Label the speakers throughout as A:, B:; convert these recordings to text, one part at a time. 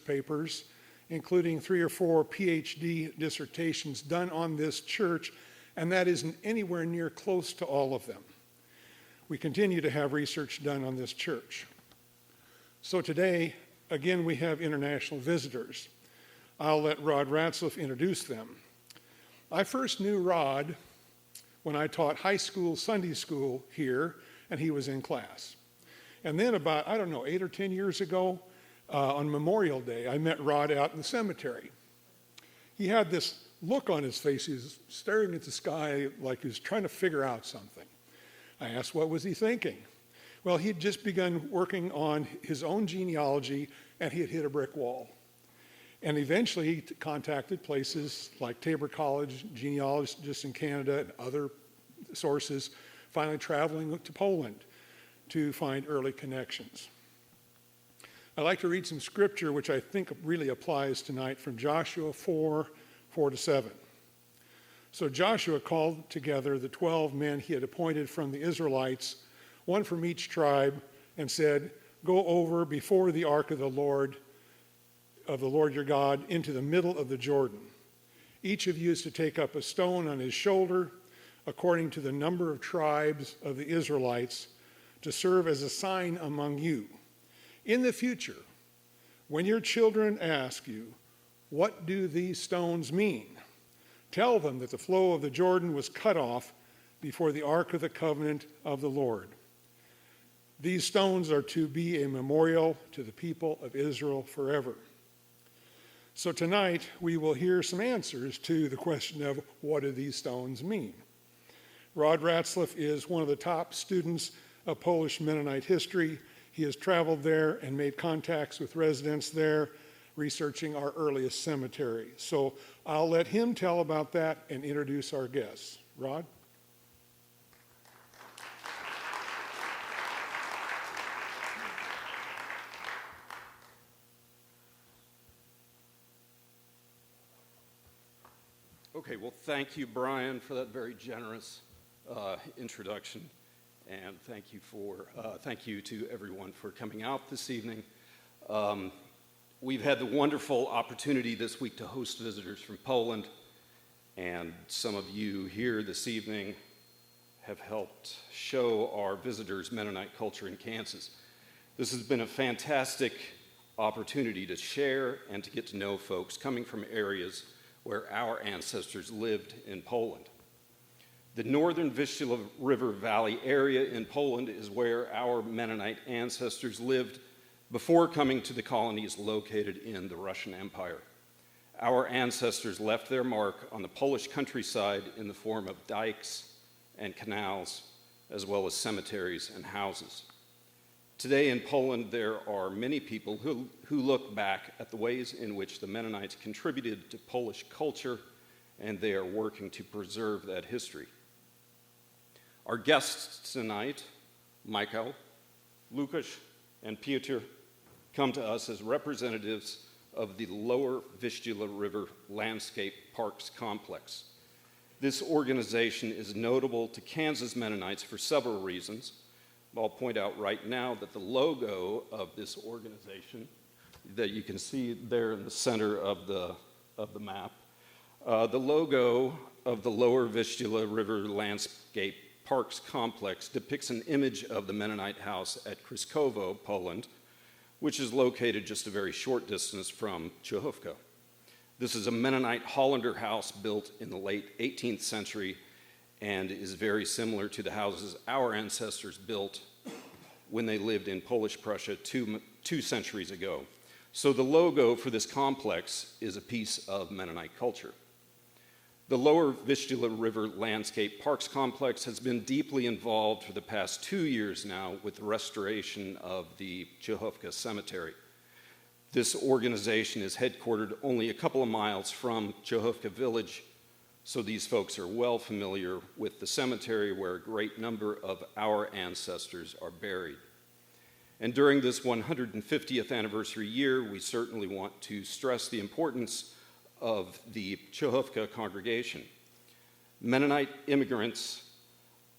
A: papers, including 3 or 4 PhD dissertations done on this church, and that isn't anywhere near close to all of them. We continue to have research done on this church. So today, again, we have international visitors. I'll let Rod Ratzlaff introduce them. I first knew Rod when I taught high school Sunday school here, and he was in class. And then about, 8 or 10 years ago, on Memorial Day, I met Rod out in the cemetery. He had this look on his face. He was staring at the sky like he was trying to figure out something. I asked, what was he thinking? Well, he had just begun working on his own genealogy, and he had hit a brick wall. And eventually he contacted places like Tabor College, genealogists in Canada, and other sources, finally traveling to Poland to find early connections. I'd like to read some scripture which I think really applies tonight from Joshua 4:4-7. So Joshua called together the 12 men he had appointed from the Israelites, one from each tribe, and said, "Go over before the ark of the Lord your God into the middle of the Jordan. Each of you is to take up a stone on his shoulder, according to the number of tribes of the Israelites, to serve as a sign among you. In the future, when your children ask you, 'What do these stones mean?' tell them that the flow of the Jordan was cut off before the ark of the covenant of the Lord. These stones are to be a memorial to the people of Israel forever." So tonight we will hear some answers to the question of what do these stones mean. Rod Ratzlaff is one of the top students of Polish Mennonite history. He has traveled there and made contacts with residents there, researching our earliest cemetery. So I'll let him tell about that and introduce our guests. Rod?
B: Okay, well, thank you, Brian, for that very generous introduction, and thank you to everyone for coming out this evening. We've had the wonderful opportunity this week to host visitors from Poland, and some of you here this evening have helped show our visitors Mennonite culture in Kansas. This has been a fantastic opportunity to share and to get to know folks coming from areas where our ancestors lived in Poland. The northern Vistula River Valley area in Poland is where our Mennonite ancestors lived before coming to the colonies located in the Russian Empire. Our ancestors left their mark on the Polish countryside in the form of dikes and canals, as well as cemeteries and houses. Today in Poland, there are many people who look back at the ways in which the Mennonites contributed to Polish culture, and they are working to preserve that history. Our guests tonight, Michal, Lukasz, and Piotr, come to us as representatives of the Lower Vistula River Landscape Parks Complex. This organization is notable to Kansas Mennonites for several reasons. I'll point out right now that the logo of this organization that you can see there in the center of the map, the logo of the Lower Vistula River Landscape Parks Complex depicts an image of the Mennonite house at Przechowko, Poland, which is located just a very short distance from Przechowko. This is a Mennonite Hollander house built in the late 18th century and is very similar to the houses our ancestors built when they lived in Polish Prussia two centuries ago. So the logo for this complex is a piece of Mennonite culture. The Lower Vistula River Landscape Parks Complex has been deeply involved for the past 2 years now with the restoration of the Przechowko Cemetery. This organization is headquartered only a couple of miles from Przechowko Village, so these folks are well familiar with the cemetery where a great number of our ancestors are buried. And during this 150th anniversary year, we certainly want to stress the importance of the Przechowko congregation. Mennonite immigrants,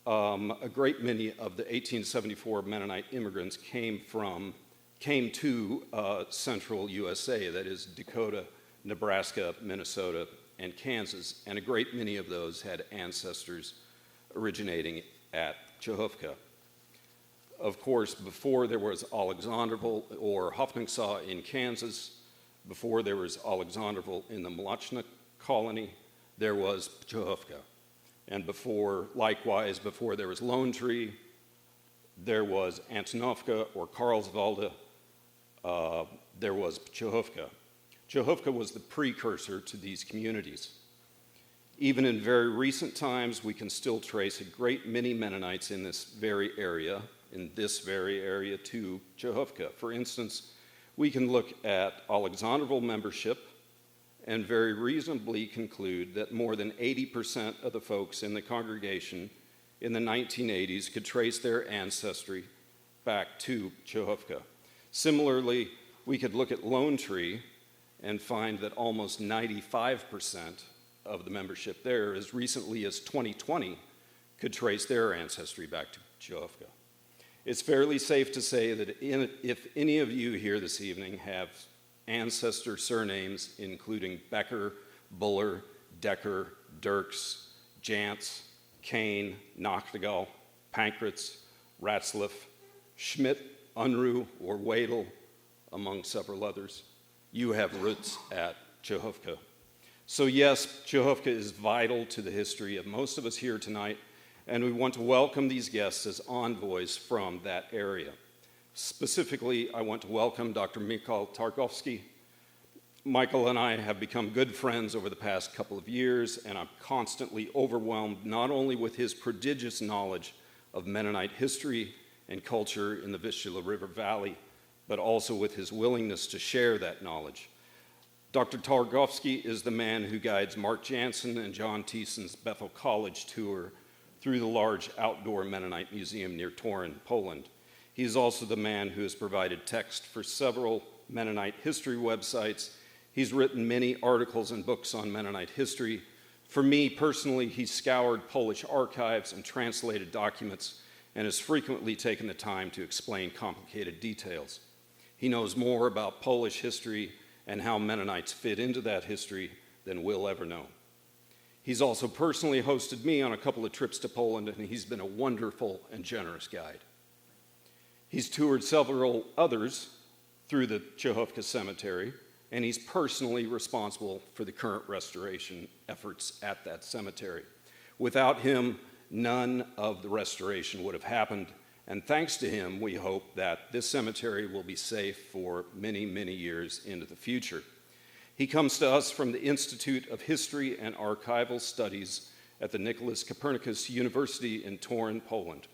B: a great many of the 1874 Mennonite immigrants came from came to central USA, that is Dakota, Nebraska, Minnesota, and Kansas, and a great many of those had ancestors originating at Przechowko. Of course, before there was Alexanderville or Hoffnungsau in Kansas, before there was Alexanderville in the Mleczna colony, there was Przechowko. And likewise, before there was Lone Tree, there was Antonovka or Karlswalde, there was Przechowko. Przechowko was the precursor to these communities. Even in very recent times, we can still trace a great many Mennonites in this very area to Przechowko. For instance, we can look at Alexanderville membership and very reasonably conclude that more than 80% of the folks in the congregation in the 1980s could trace their ancestry back to Przechowko. Similarly, we could look at Lone Tree and find that almost 95% of the membership there, as recently as 2020, could trace their ancestry back to Przechowko. It's fairly safe to say that if any of you here this evening have ancestor surnames including Becker, Buller, Decker, Dirks, Jantz, Kane, Nachtigall, Pankratz, Ratzliff, Schmidt, Unruh, or Wadel, among several others, you have roots at Przechowko. So yes, Przechowko is vital to the history of most of us here tonight, and we want to welcome these guests as envoys from that area. Specifically, I want to welcome Dr. Michal Targowski. Michael and I have become good friends over the past couple of years, and I'm constantly overwhelmed not only with his prodigious knowledge of Mennonite history and culture in the Vistula River Valley, but also with his willingness to share that knowledge. Dr. Targowski is the man who guides Mark Jansen and John Thiessen's Bethel College tour through the large outdoor Mennonite museum near Torun, Poland. He is also the man who has provided text for several Mennonite history websites. He's written many articles and books on Mennonite history. For me personally, he's scoured Polish archives and translated documents and has frequently taken the time to explain complicated details. He knows more about Polish history and how Mennonites fit into that history than we'll ever know. He's also personally hosted me on a couple of trips to Poland, and he's been a wonderful and generous guide. He's toured several others through the Przechowko Cemetery, and he's personally responsible for the current restoration efforts at that cemetery. Without him, none of the restoration would have happened, and thanks to him, we hope that this cemetery will be safe for many, many years into the future. He comes to us from the Institute of History and Archival Studies at the Nicholas Copernicus University in Torun, Poland.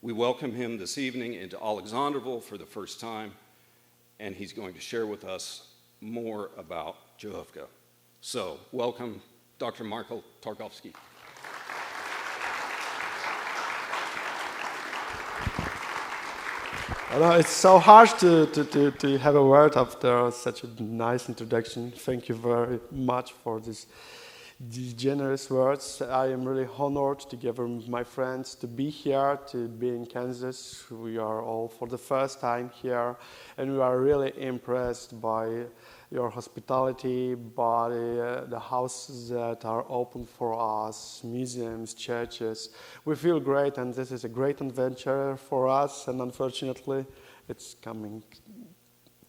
B: We welcome him this evening into Alexanderville for the first time, and he's going to share with us more about Przechowko. So, welcome, Dr. Michal Targowski.
C: It's so hard to have a word after such a nice introduction. Thank you very much for these generous words. I am really honored together with my friends to be here, to be in Kansas. We are all for the first time here, and we are really impressed by your hospitality, by the houses that are open for us, museums, churches. We feel great, and this is a great adventure for us, and unfortunately, it's coming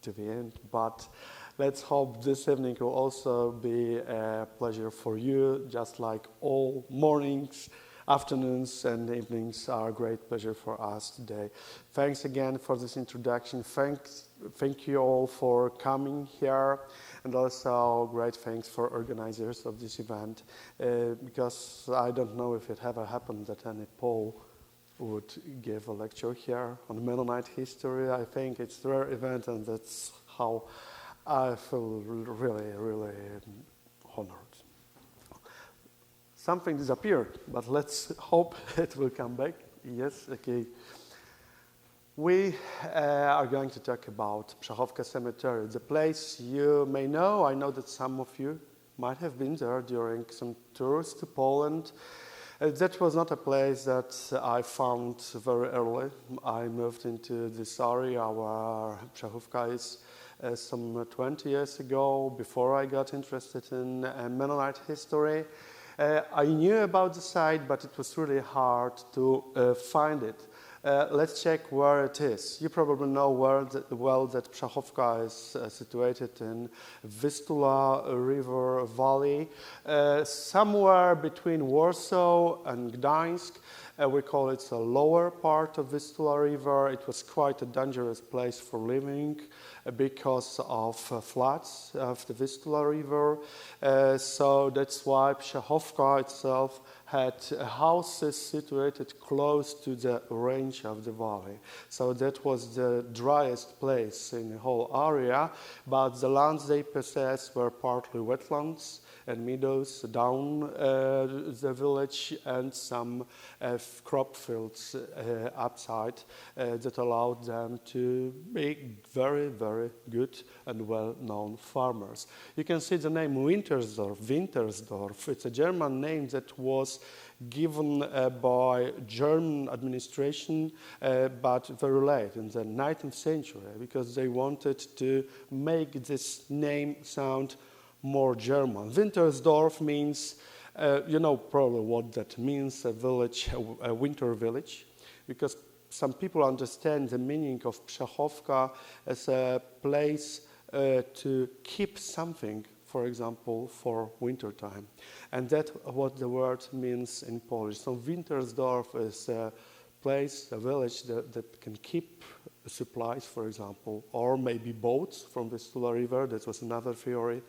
C: to the end. But let's hope this evening will also be a pleasure for you, just like all mornings, afternoons, and evenings are a great pleasure for us today. Thanks again for this introduction. Thank you all for coming here, and also great thanks for organizers of this event, because I don't know if it ever happened that any Pole would give a lecture here on Mennonite history. I think it's a rare event, and that's how I feel really, really honored. Something disappeared, but let's hope it will come back. Yes, okay. We are going to talk about Przechowko Cemetery, the place you may know. I know that some of you might have been there during some tours to Poland. That was not a place that I found very early. I moved into this area where Przechowko is some 20 years ago, before I got interested in Mennonite history. I knew about the site, but it was really hard to find it. Let's check where it is. You probably know well that Przechowko is situated in Vistula River Valley, somewhere between Warsaw and Gdańsk. We call it the lower part of Vistula River. It was quite a dangerous place for living because of floods of the Vistula River. So that's why Przechowko itself had houses situated close to the range of the valley. So that was the driest place in the whole area, but the lands they possessed were partly wetlands and meadows down the village, and some crop fields upside that allowed them to be very, very good and well-known farmers. You can see the name Wintersdorf. It's a German name that was given by German administration, but very late in the 19th century, because they wanted to make this name sound more German. Wintersdorf means, you know probably what that means, a village, a winter village, because some people understand the meaning of Przechowko as a place to keep something, for example, for winter time. And that's what the word means in Polish. So Wintersdorf is a place, a village that can keep supplies, for example, or maybe boats from the Vistula River. That was another theory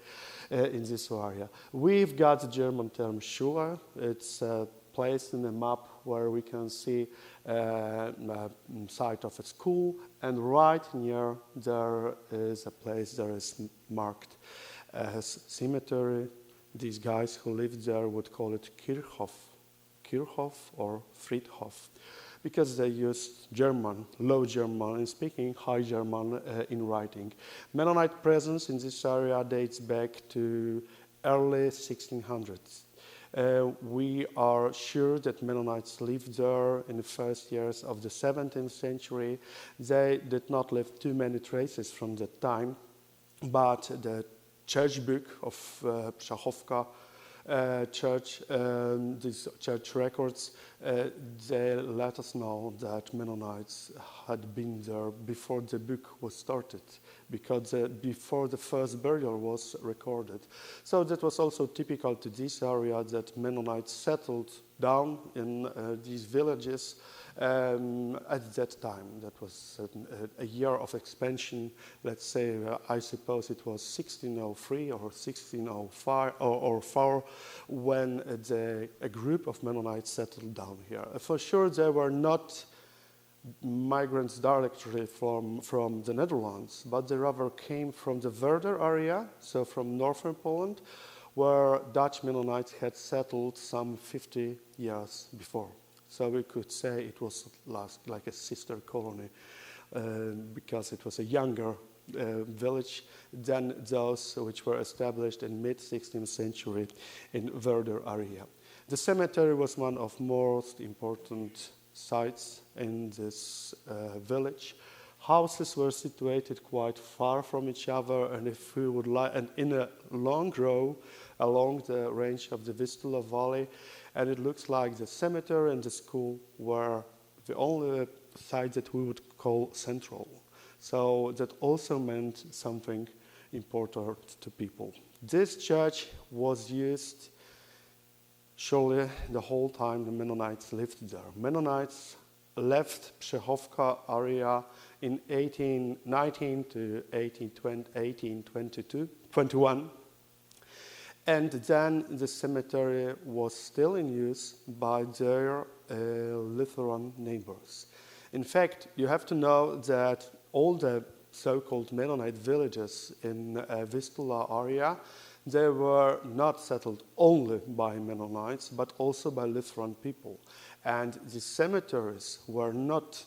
C: in this area. We've got the German term Schule. It's a place in the map where we can see a site of a school, and right near there is a place that is marked as cemetery. These guys who lived there would call it Kirchhof or Friedhof, because they used German, Low German in speaking, High German in writing. Mennonite presence in this area dates back to early 1600s. We are sure that Mennonites lived there in the first years of the 17th century. They did not leave too many traces from that time, but the church book of Przechowko church, these church records, they let us know that Mennonites had been there before the book was started, because before the first burial was recorded. So that was also typical to this area, that Mennonites settled down in these villages at that time. That was a year of expansion. Let's say, I suppose it was 1603 or 1605 or 4 when a group of Mennonites settled down here. For sure, they were not migrants directly from the Netherlands, but they rather came from the Werder area, so from northern Poland, where Dutch Mennonites had settled some 50 years before. So we could say it was like a sister colony, because it was a younger village than those which were established in mid-16th century in Werder area. The cemetery was one of most important sites in this village. Houses were situated quite far from each other, and if we would like, and in a long row along the range of the Vistula Valley, and it looks like the cemetery and the school were the only site that we would call central. So that also meant something important to people. This church was used surely the whole time the Mennonites lived there. Mennonites left Przechowko area in 1819 to 1821. And then the cemetery was still in use by their Lutheran neighbors. In fact, you have to know that all the so-called Mennonite villages in Vistula area, they were not settled only by Mennonites, but also by Lutheran people. And the cemeteries were not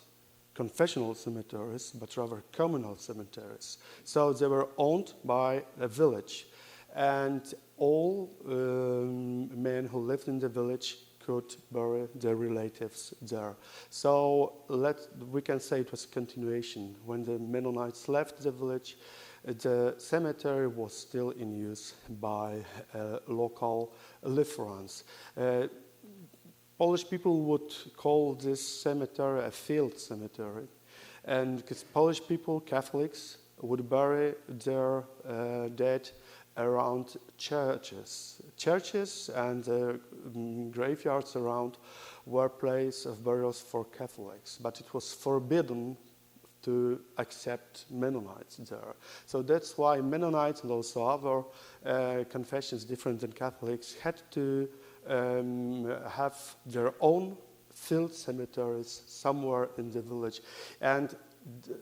C: confessional cemeteries, but rather communal cemeteries. So they were owned by a village. And all men who lived in the village could bury their relatives there. So we can say it was a continuation. When the Mennonites left the village, the cemetery was still in use by local Lutherans. Polish people would call this cemetery a field cemetery, and because Polish people, Catholics, would bury their dead around churches. Churches and graveyards around were places of burials for Catholics, but it was forbidden to accept Mennonites there. So that's why Mennonites and also other confessions different than Catholics had to have their own field cemeteries somewhere in the village. And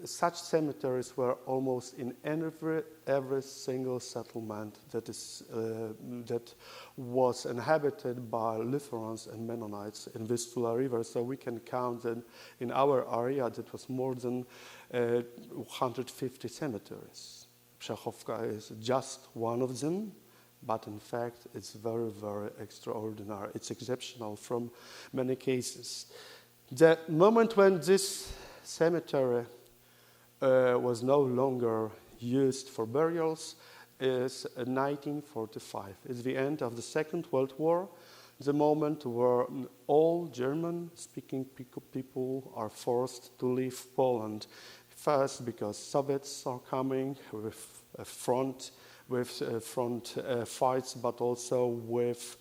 C: such cemeteries were almost in every single settlement that was inhabited by Lutherans and Mennonites in Vistula River. So we can count that in our area that was more than 150 cemeteries. Przechowko is just one of them, but in fact it's very, very extraordinary. It's exceptional from many cases. The moment when this cemetery was no longer used for burials is 1945. It's the end of the Second World War, the moment where all German-speaking people are forced to leave Poland. First, because Soviets are coming with front fights, but also with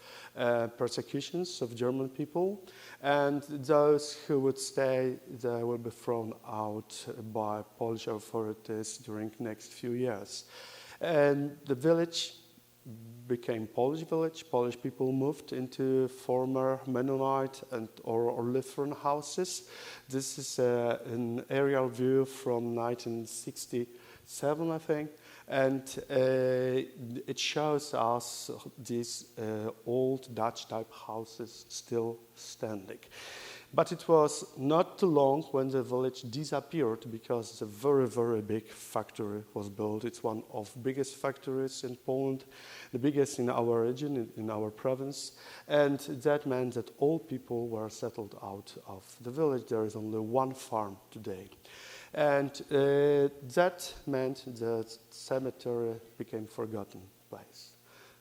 C: persecutions of German people. And those who would stay, they will be thrown out by Polish authorities during the next few years. And the village became Polish village. Polish people moved into former Mennonite or Lutheran houses. This is an aerial view from 1967, I think. And it shows us these old Dutch-type houses still standing. But it was not too long when the village disappeared because a very, very big factory was built. It's one of the biggest factories in Poland, the biggest in our region, in our province. And that meant that all people were settled out of the village. There is only one farm today. And that meant that cemetery became forgotten place.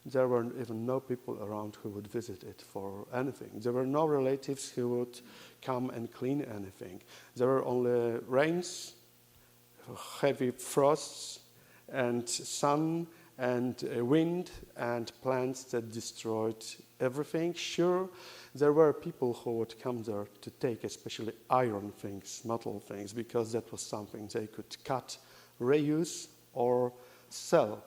C: There were even no people around who would visit it for anything. There were no relatives who would come and clean anything. There were only rains, heavy frosts, and sun, and wind, and plants that destroyed everything. Sure, there were people who would come there to take especially iron things, metal things, because that was something they could cut, reuse, or sell.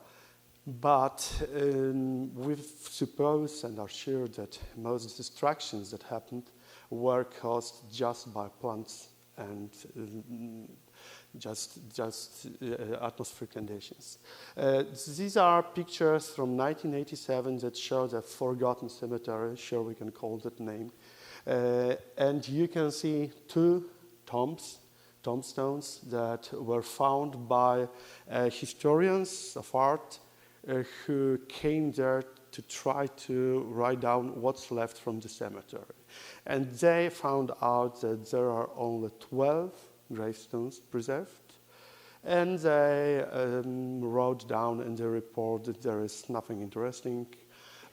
C: But we suppose and are sure that most destructions that happened were caused just by plants and just atmospheric conditions. These are pictures from 1987 that show the forgotten cemetery, sure we can call that name. And you can see two tombstones that were found by historians of art who came there to try to write down what's left from the cemetery. And they found out that there are only 12 gravestones preserved, and they wrote down in the report that there is nothing interesting,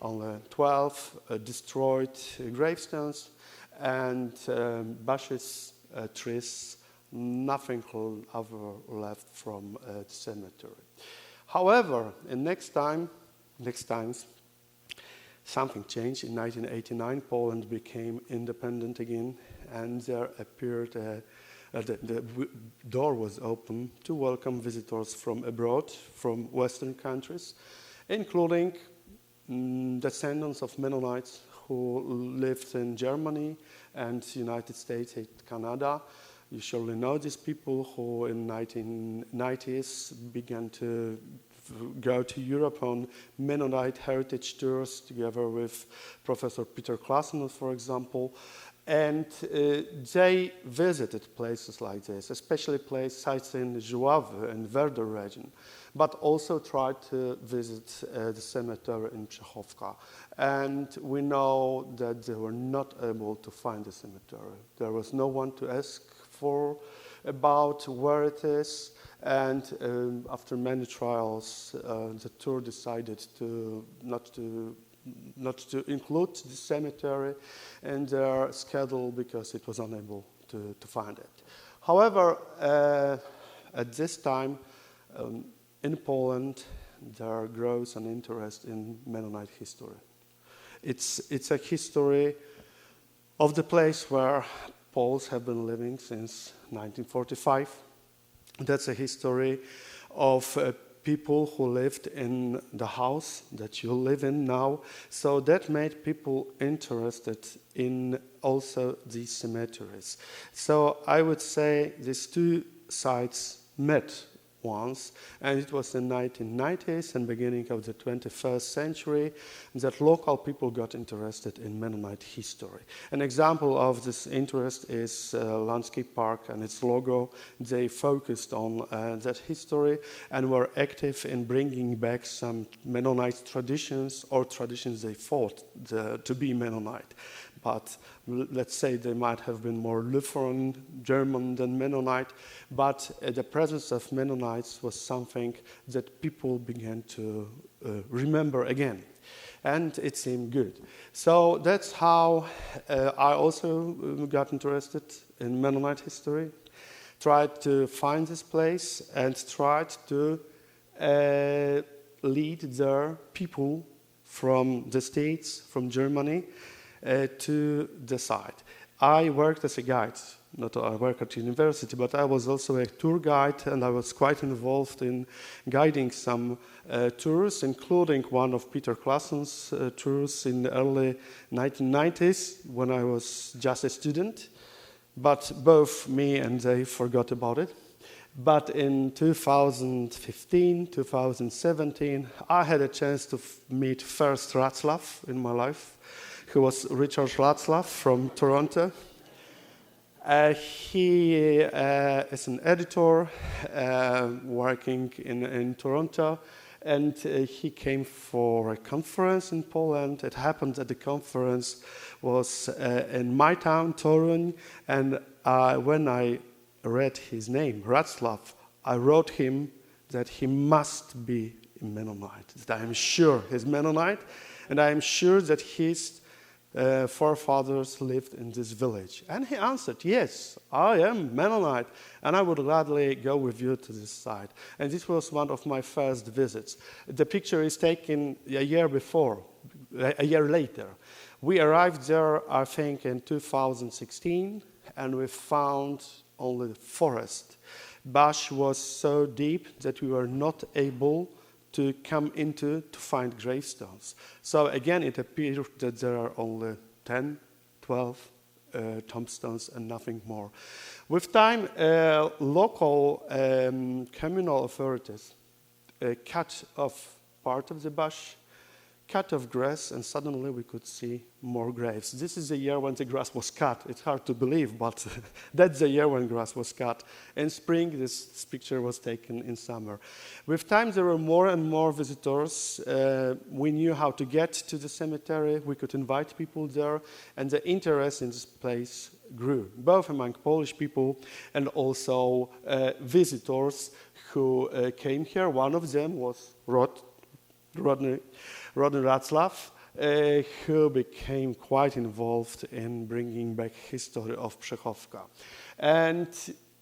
C: only 12 destroyed gravestones and bushes, trees, nothing ever left from the cemetery. However, in next times, something changed. In 1989, Poland became independent again, and there appeared the door was open to welcome visitors from abroad, from Western countries, including descendants of Mennonites who lived in Germany and United States and Canada. You surely know these people who in 1990s began to go to Europe on Mennonite heritage tours together with Professor Peter Klassener, for example. And they visited places like this, especially sites in Żuławy and Werder region, but also tried to visit the cemetery in Przechowko. And we know that they were not able to find the cemetery. There was no one to ask for about where it is. And after many trials, the tour decided not to include the cemetery in their schedule because it was unable to find it. However, at this time, in Poland, there grows an interest in Mennonite history. It's a history of the place where Poles have been living since 1945. That's a history of people who lived in the house that you live in now. So that made people interested in also these cemeteries. So I would say these two sites met once, and it was in the 1990s and beginning of the 21st century that local people got interested in Mennonite history. An example of this interest is Landscape Park and its logo. They focused on that history and were active in bringing back some Mennonite traditions or traditions they thought to be Mennonite. But let's say they might have been more Lutheran, German than Mennonite, but the presence of Mennonites was something that people began to remember again. And it seemed good. So that's how I also got interested in Mennonite history, tried to find this place and tried to lead their people from the States, from Germany, to the site. I worked as a guide. Not I work at university, but I was also a tour guide, and I was quite involved in guiding some tours, including one of Peter Klassen's tours in the early 1990s when I was just a student. But both me and they forgot about it. But in 2015, 2017, I had a chance to meet first Václav in my life, who was Richard Václav from Toronto. He is an editor working in Toronto, and he came for a conference in Poland. It happened that the conference was in my town, Toruń, and when I read his name, Václav, I wrote him that he must be a Mennonite, that I am sure he's Mennonite, and I am sure that his forefathers lived in this village. And he answered, yes, I am Mennonite, and I would gladly go with you to this site. And this was one of my first visits. The picture is taken a year later. We arrived there, I think, in 2016, and we found only the forest. Bush was so deep that we were not able to come into to find gravestones. So again, it appeared that there are only 10, 12 tombstones and nothing more. With time, local communal authorities cut off part of the bush, cut off grass, and suddenly we could see more graves. This is the year when the grass was cut. It's hard to believe, but that's the year when grass was cut. In spring, this picture was taken in summer. With time, there were more and more visitors. We knew how to get to the cemetery. We could invite people there, and the interest in this place grew, both among Polish people and also visitors who came here. One of them was Rodney Václav, who became quite involved in bringing back history of Przechowko. And,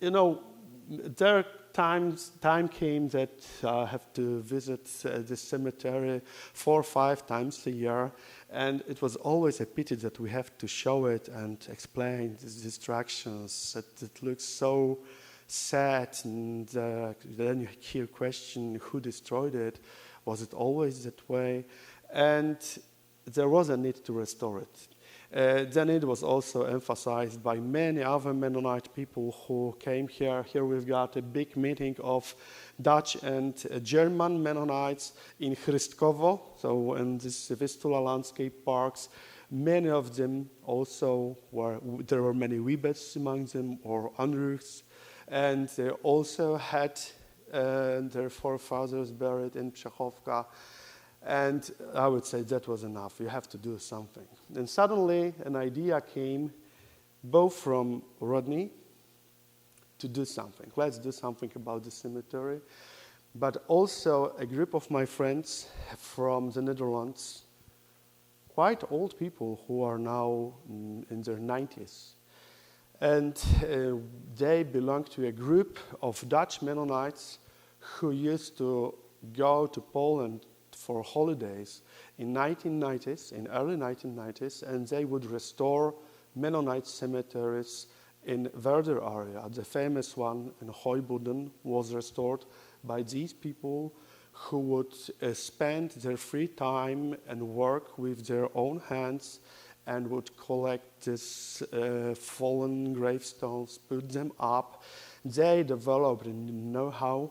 C: you know, time came that I have to visit this cemetery 4 or 5 times a year, and it was always a pity that we have to show it and explain these distractions, that it looks so sad, and then you hear question, who destroyed it? Was it always that way? And there was a need to restore it. Then it was also emphasized by many other Mennonite people who came here. Here we've got a big meeting of Dutch and German Mennonites in Chrystkowo, so in this Vistula landscape parks. Many of them also there were many Wibets among them, or Unruchs, and they also had their forefathers buried in Przechowko. And I would say that was enough. You have to do something. And suddenly an idea came both from Rodney to do something. Let's do something about the cemetery. But also a group of my friends from the Netherlands, quite old people who are now in their 90s. And they belong to a group of Dutch Mennonites who used to go to Poland for holidays in early 1990s, and they would restore Mennonite cemeteries in Werder area. The famous one in Heuboden was restored by these people who would spend their free time and work with their own hands and would collect these fallen gravestones, put them up. They developed know-how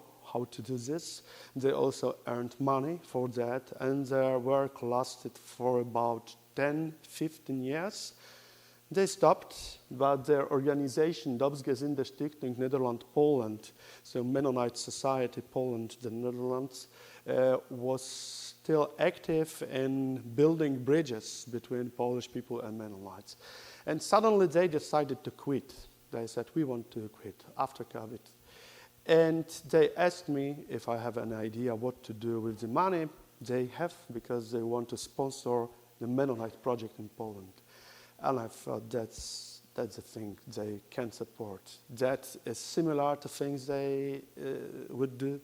C: to do this. They also earned money for that, and their work lasted for about 10, 15 years. They stopped, but their organization, Dorpsgezinde Stichting Nederland Poland, so Mennonite Society Poland, the Netherlands, was still active in building bridges between Polish people and Mennonites. And suddenly they decided to quit. They said, we want to quit after COVID. And they asked me if I have an idea what to do with the money they have, because they want to sponsor the Mennonite project in Poland. And I thought that's the thing they can support. That is similar to things they would do.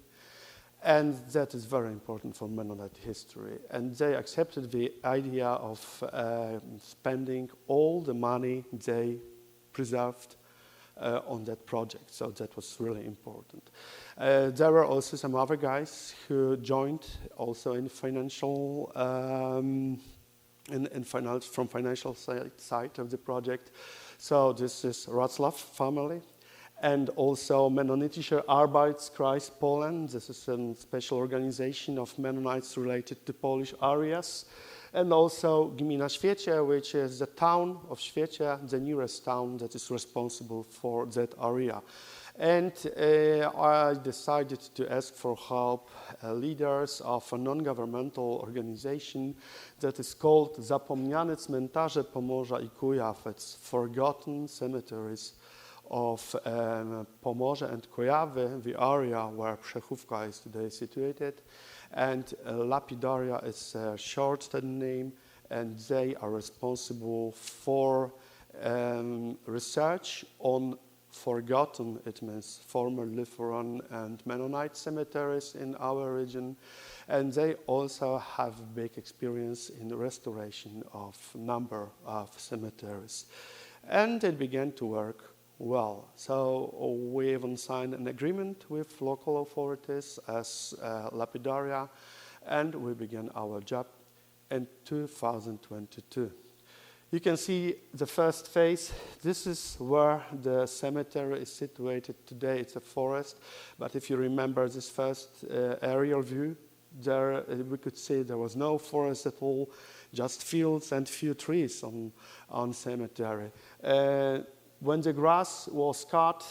C: And that is very important for Mennonite history. And they accepted the idea of spending all the money they preserved on that project. So that was really important. There were also some other guys who joined also in financial from financial side of the project. So this is Wrocław family, and also Mennonitischer Arbeitskreis Poland. This is a special organization of Mennonites related to Polish areas. And also Gmina Świecie, which is the town of Świecie, the nearest town that is responsible for that area. And I decided to ask for help leaders of a non-governmental organization that is called Zapomniane Cmentarze Pomorza i Kujaw. It's Forgotten Cemeteries of Pomorze and Kujawy, the area where Przechowko is today situated. And Lapidaria is a shortened name, and they are responsible for research on forgotten, it means former Lutheran and Mennonite cemeteries in our region. And they also have big experience in the restoration of number of cemeteries. And it began to work well. So we even signed an agreement with local authorities as Lapidaria, and we began our job in 2022. You can see the first phase. This is where the cemetery is situated today. It's a forest, but if you remember this first aerial view, there we could see there was no forest at all, just fields and few trees on cemetery. When the grass was cut,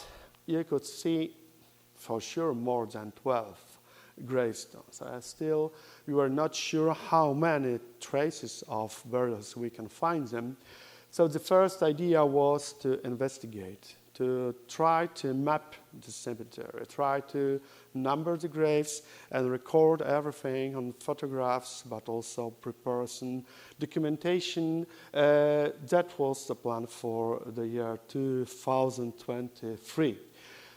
C: you could see for sure more than 12 gravestones. Still, we were not sure how many traces of burials we can find them. So the first idea was to investigate, to try to map the cemetery, try to number the graves and record everything on photographs, but also prepare some documentation. That was the plan for the year 2023.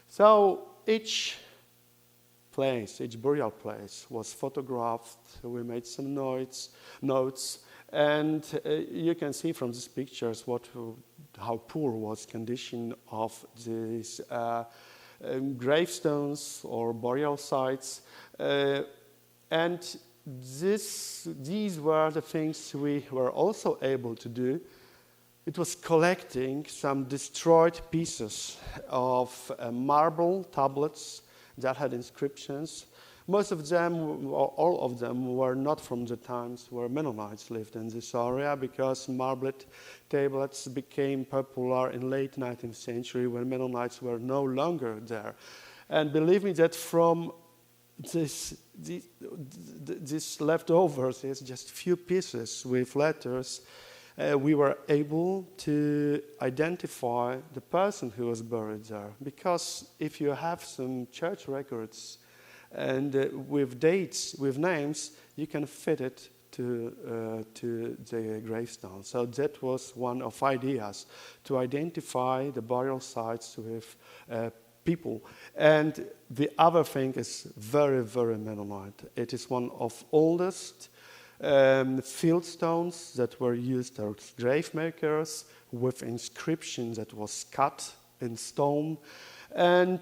C: So each burial place was photographed. We made some notes, and you can see from these pictures how poor was condition of these gravestones or burial sites, and these were the things we were also able to do. It was collecting some destroyed pieces of marble tablets that had inscriptions, Most of them, or all of them, were not from the times where Mennonites lived in this area, because marble tablets became popular in late 19th century when Mennonites were no longer there. And believe me that from this leftovers, is just few pieces with letters, we were able to identify the person who was buried there. Because if you have some church records and with dates, with names, you can fit it to the gravestone. So that was one of ideas, to identify the burial sites with people. And the other thing is very, very Mennonite. It is one of oldest field stones that were used as grave makers, with inscription that was cut in stone. And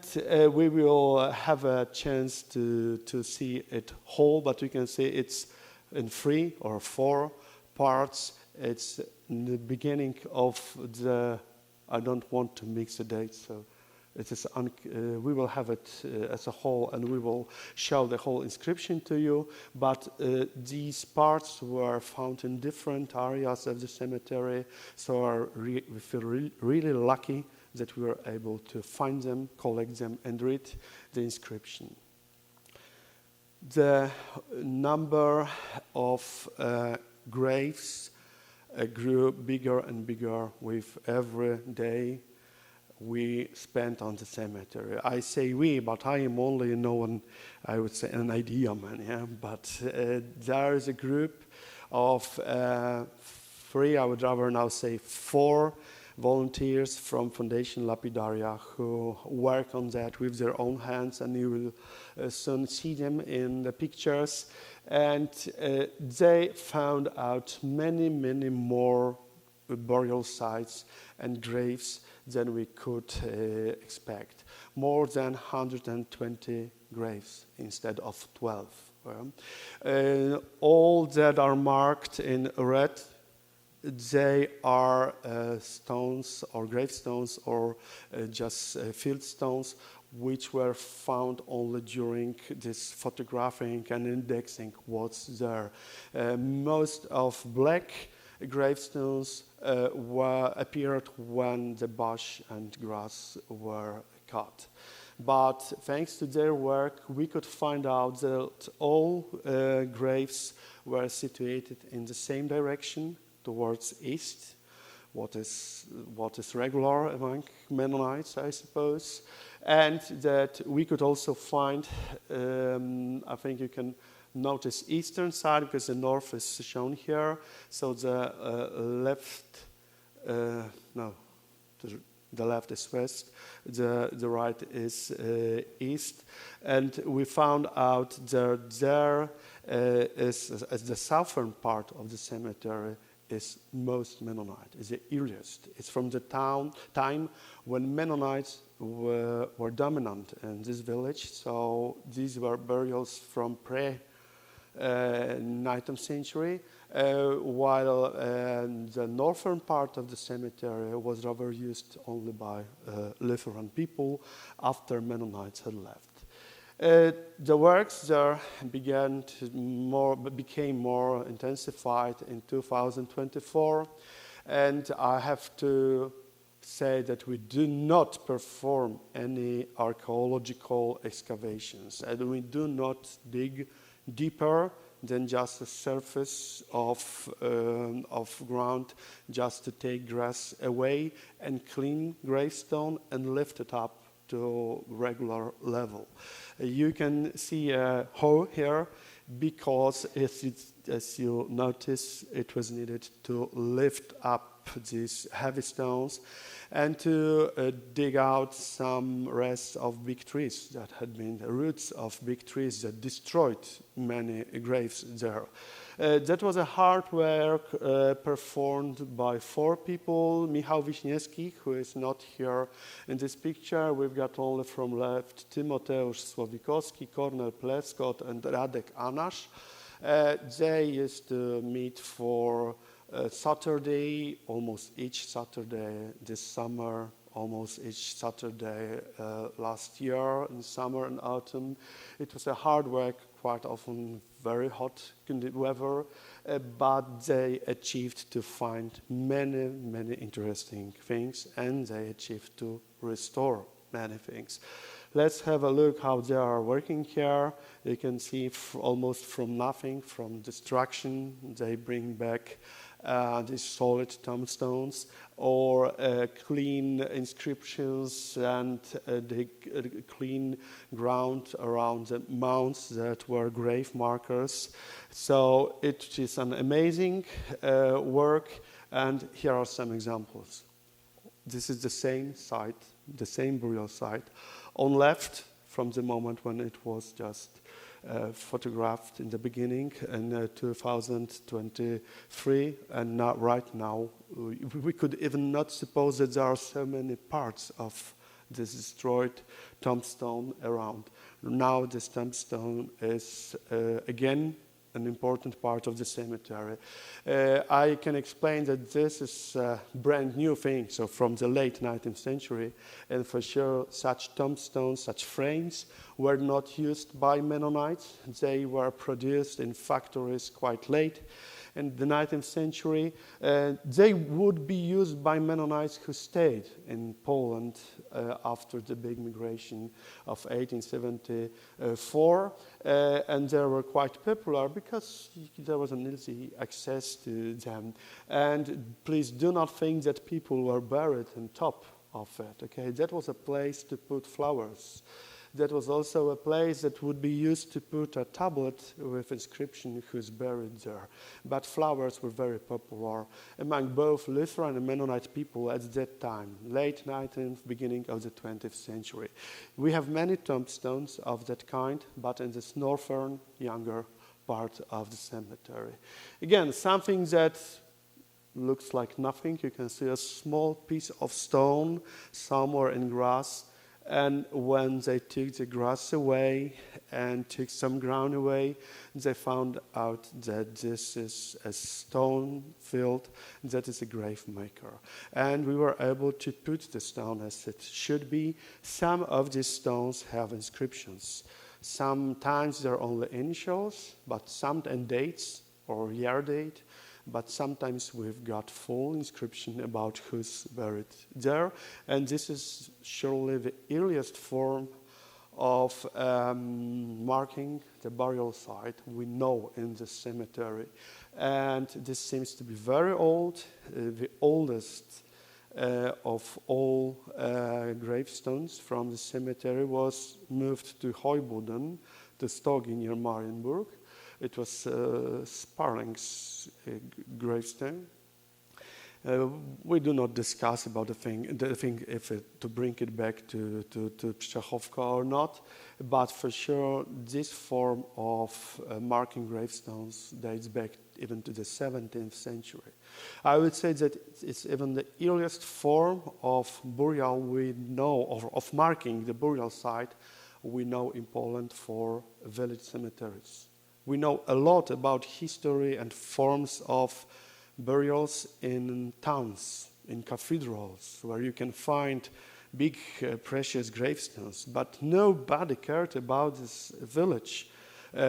C: we will have a chance to see it whole, but you can see it's in 3 or 4 parts. It's in the beginning of the, I don't want to mix the dates, so it is we will have it as a whole, and we will show the whole inscription to you. But these parts were found in different areas of the cemetery, so we feel really lucky that we were able to find them, collect them, and read the inscription. The number of graves grew bigger and bigger with every day we spent on the cemetery. I say we, but I am only I would say an idea man, yeah? But there is a group of 3, I would rather now say 4 volunteers from Foundation Lapidaria who work on that with their own hands, and you will soon see them in the pictures. And they found out many, many more burial sites and graves than we could expect. More than 120 graves instead of 12. All that are marked in red, they are stones or gravestones or just field stones, which were found only during this photographing and indexing what's there. Most of black gravestones appeared when the bush and grass were cut. But thanks to their work, we could find out that all graves were situated in the same direction, towards east, what is regular among Mennonites, I suppose. And that we could also find, I think you can notice eastern side, because the north is shown here. So the the left is west, the right is east. And we found out that there is, as the southern part of the cemetery is most Mennonite, is the earliest. It's from the time when Mennonites were dominant in this village. So these were burials from pre-19th century, while the northern part of the cemetery was rather used only by Lutheran people after Mennonites had left. The works there became more intensified in 2024, and I have to say that we do not perform any archaeological excavations, and we do not dig deeper than just the surface of ground, just to take grass away and clean gravestone and lift it up to regular level. You can see a hole here because, as you notice, it was needed to lift up these heavy stones and to dig out some rests of big trees that had been the roots of big trees that destroyed many graves there. That was a hard work performed by 4 people. Michal, who is not here in this picture. We've got only from left Tymoteusz Słowikowski, Kornel Pleskot, and Radek Anasz. They used to meet for Saturday, almost each Saturday this summer almost each Saturday last year in summer and autumn. It was a hard work, quite often very hot weather, but they achieved to find many, many interesting things, and they achieved to restore many things. Let's have a look how they are working here. You can see almost from nothing, from destruction, they bring back these solid tombstones or clean inscriptions and the clean ground around the mounds that were grave markers. So it is an amazing work, and here are some examples. This is the same site, the same burial site, on left from the moment when it was just photographed in the beginning in 2023, and right now we could even not suppose that there are so many parts of this destroyed tombstone around. Now this tombstone is again an important part of the cemetery. I can explain that this is a brand new thing, so from the late 19th century, and for sure such tombstones, such frames were not used by Mennonites. They were produced in factories quite late in the 19th century. They would be used by Mennonites who stayed in Poland after the big migration of 1874, and they were quite popular because there was an easy access to them. And please do not think that people were buried on top of it, okay? That was a place to put flowers. That was also a place that would be used to put a tablet with inscription who's buried there. But flowers were very popular among both Lutheran and Mennonite people at that time, late 19th, beginning of the 20th century. We have many tombstones of that kind, but in this northern, younger part of the cemetery. Again, something that looks like nothing. You can see a small piece of stone somewhere in grass. And when they took the grass away and took some ground away, they found out that this is a stone field that is a grave maker. And we were able to put the stone as it should be. Some of these stones have inscriptions. Sometimes they're only initials, but some and dates or year date. But sometimes we've got full inscription about who's buried there. And this is surely the earliest form of marking the burial site we know in the cemetery. And this seems to be very old, the oldest of all gravestones from the cemetery was moved to Heuboden, the Stogi near Marienburg. It was Sparling's gravestone. We do not discuss about the thing if to bring it back to Przechowko or not, but for sure this form of marking gravestones dates back even to the 17th century. I would say that it's even the earliest form of burial we know, or of marking the burial site we know in Poland for village cemeteries. We know a lot about history and forms of burials in towns, in cathedrals, where you can find big, precious gravestones. But nobody cared about these village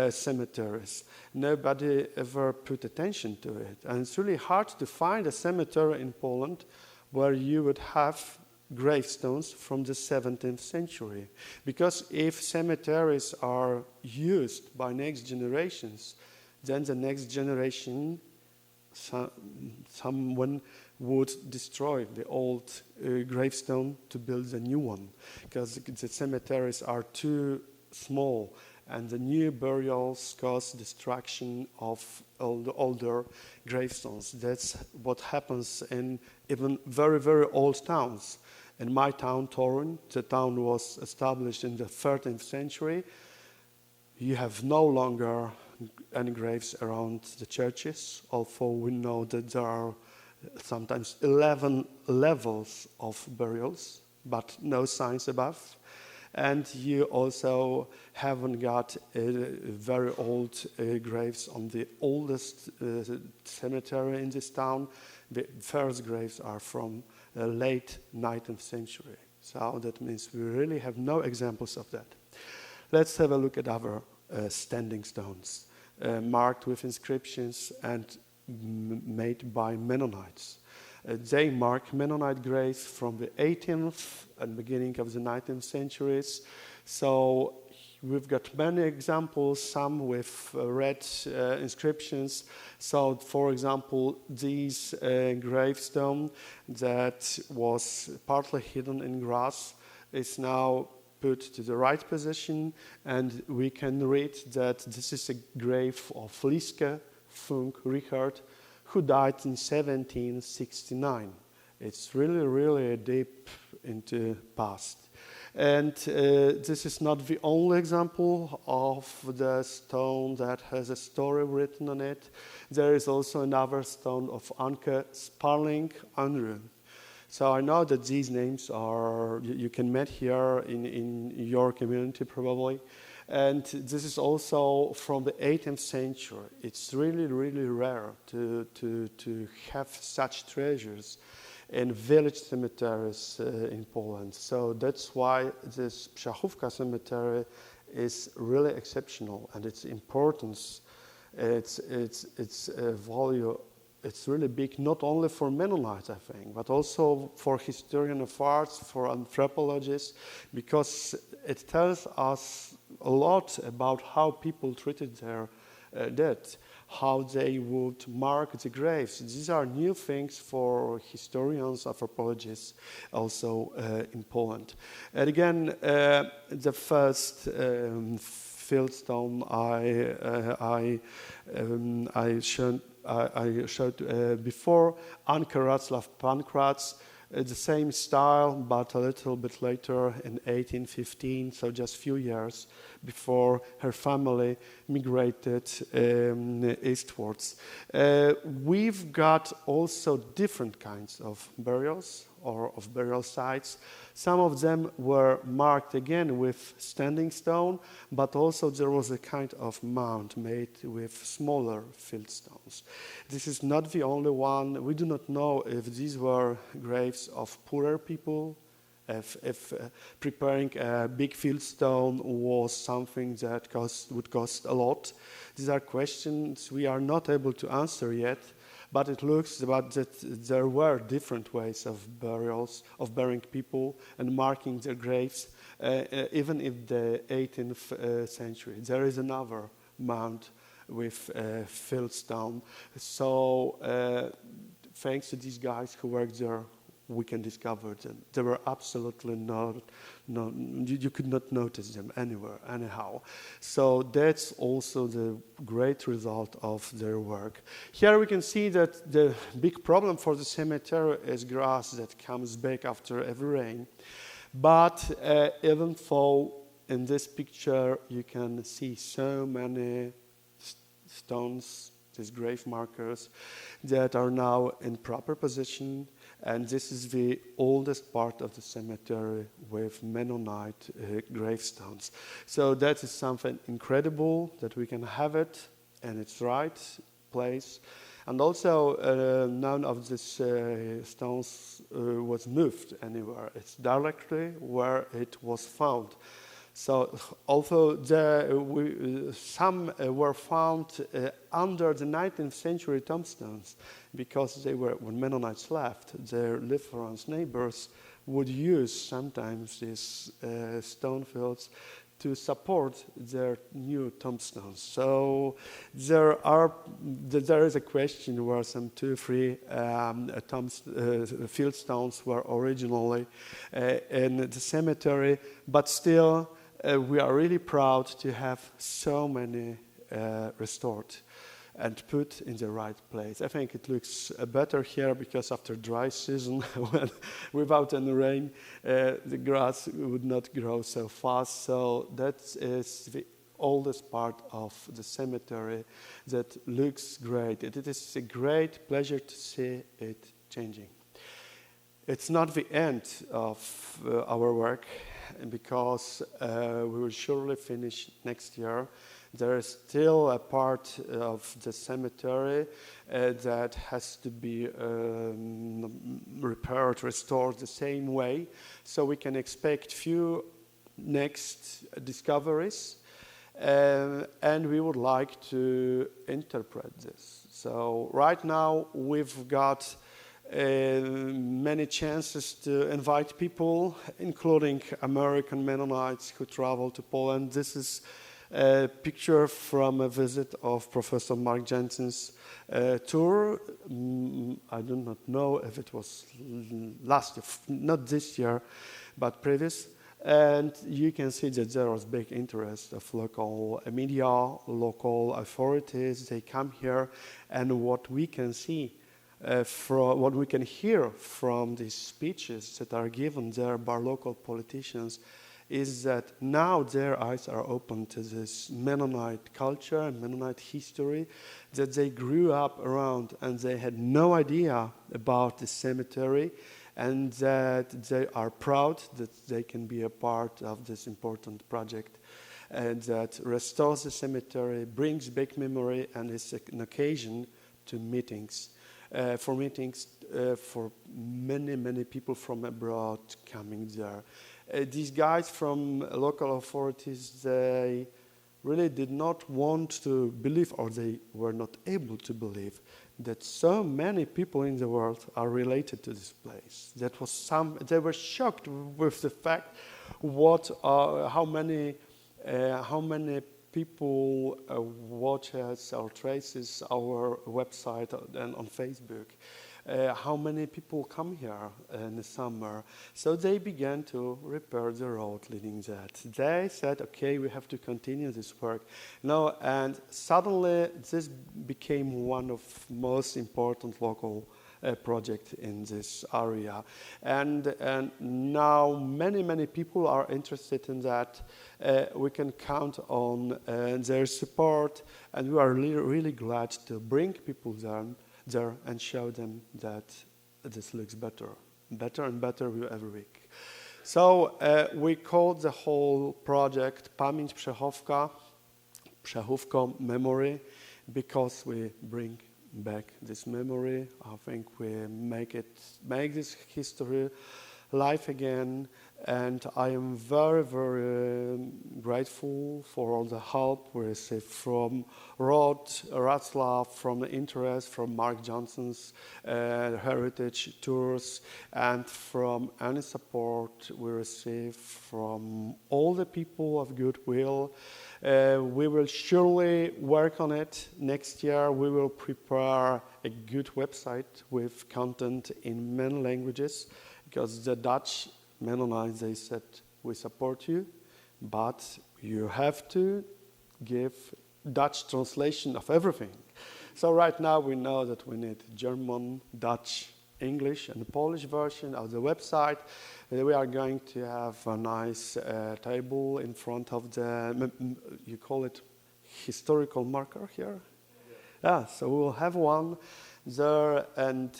C: cemeteries. Nobody ever put attention to it. And it's really hard to find a cemetery in Poland where you would have gravestones from the 17th century. Because if cemeteries are used by next generations, then the next generation, someone would destroy the old gravestone to build a new one, because the cemeteries are too small, and the new burials cause destruction of older gravestones. That's what happens in even very, very old towns. In my town, Torun, the town was established in the 13th century. You have no longer any graves around the churches, although we know that there are sometimes 11 levels of burials, but no signs above. And you also haven't got very old graves on the oldest cemetery in this town. The first graves are from late 19th century. So that means we really have no examples of that. Let's have a look at other standing stones marked with inscriptions and made by Mennonites. They mark Mennonite graves from the 18th and beginning of the 19th centuries. So we've got many examples, some with red inscriptions. So, for example, this gravestone that was partly hidden in grass is now put to the right position, and we can read that this is a grave of Liske Funk Richard, who died in 1769. It's really, really deep into past. And this is not the only example of the stone that has a story written on it. There is also another stone of Anke Sparling Unruh. So I know that these names are, you can meet here in your community probably. And this is also from the 18th century. It's really, really rare to have such treasures in village cemeteries in Poland. So that's why this Przechowko cemetery is really exceptional, and its importance, its value, it's really big, not only for Mennonites, I think, but also for historians of arts, for anthropologists, because it tells us a lot about how people treated their dead, how they would mark the graves. These are new things for historians, anthropologists, also in Poland. And again, the first fieldstone I showed before, Anke Racław Pankratz, the same style, but a little bit later in 1815, so just a few years before her family migrated eastwards. We've got also different kinds of burials or of burial sites. Some of them were marked again with standing stone, but also there was a kind of mound made with smaller fieldstones. This is not the only one. We do not know if these were graves of poorer people, if preparing a big fieldstone was something that would cost a lot. These are questions we are not able to answer yet. But it looks that there were different ways of burials, of burying people and marking their graves, even in the 18th century. There is another mound with fieldstone. So thanks to these guys who worked there, we can discover them. There were absolutely you could not notice them anywhere, anyhow. So that's also the great result of their work. Here we can see that the big problem for the cemetery is grass that comes back after every rain. But even though in this picture you can see so many stones, these grave markers, that are now in proper position. And this is the oldest part of the cemetery with Mennonite gravestones. So that is something incredible that we can have it in its right place. And also none of these stones was moved anywhere. It's directly where it was found. So although some were found under the 19th century tombstones, because they were, when Mennonites left, their Lutheran neighbors would use sometimes these stone fields to support their new tombstones. So there is a question where some 2-3 fieldstones were originally in the cemetery, but still we are really proud to have so many restored and put in the right place. I think it looks better here because after dry season, when without any rain, the grass would not grow so fast. So that is the oldest part of the cemetery that looks great. It is a great pleasure to see it changing. It's not the end of our work. because we will surely finish next year. There is still a part of the cemetery that has to be repaired, restored the same way. So we can expect few next discoveries, and we would like to interpret this. So right now we've got many chances to invite people, including American Mennonites who travel to Poland. This is a picture from a visit of Professor Mark Jensen's tour. I do not know if it was last year, not this year, but previous. And you can see that there was big interest of local media, local authorities. They come here, and what we can see from what we can hear from these speeches that are given there by local politicians is that now their eyes are open to this Mennonite culture and Mennonite history that they grew up around, and they had no idea about the cemetery, and that they are proud that they can be a part of this important project, and that restores the cemetery, brings back memory, and is an occasion to meetings. For many people from abroad coming there. These guys from local authorities, they really did not want to believe, or they were not able to believe, that so many people in the world are related to this place. They were shocked with the fact how many people watch us or traces our website and on Facebook. How many people come here in the summer. So they began to repair the road leading that. They said, okay, we have to continue this work. And suddenly this became one of most important local project in this area. And now many people are interested in that. We can count on their support, and we are really glad to bring people there and show them that this looks better and better every week. So we called the whole project Pamięć Przechowka, Przechowko memory, because we bring back this memory. I think we make this history live again, and I am very grateful for all the help we received from Rod Ratzlaff, from the interest, from Mark Johnson's heritage tours, and from any support we receive from all the people of goodwill. We will surely work on it. Next year we will prepare a good website with content in many languages, because the Dutch Mennonites, they said, we support you, but you have to give Dutch translation of everything. So right now we know that we need German, Dutch, English, and Polish version of the website. We are going to have a nice table in front of the, you call it historical marker here? Yeah, so we will have one there, and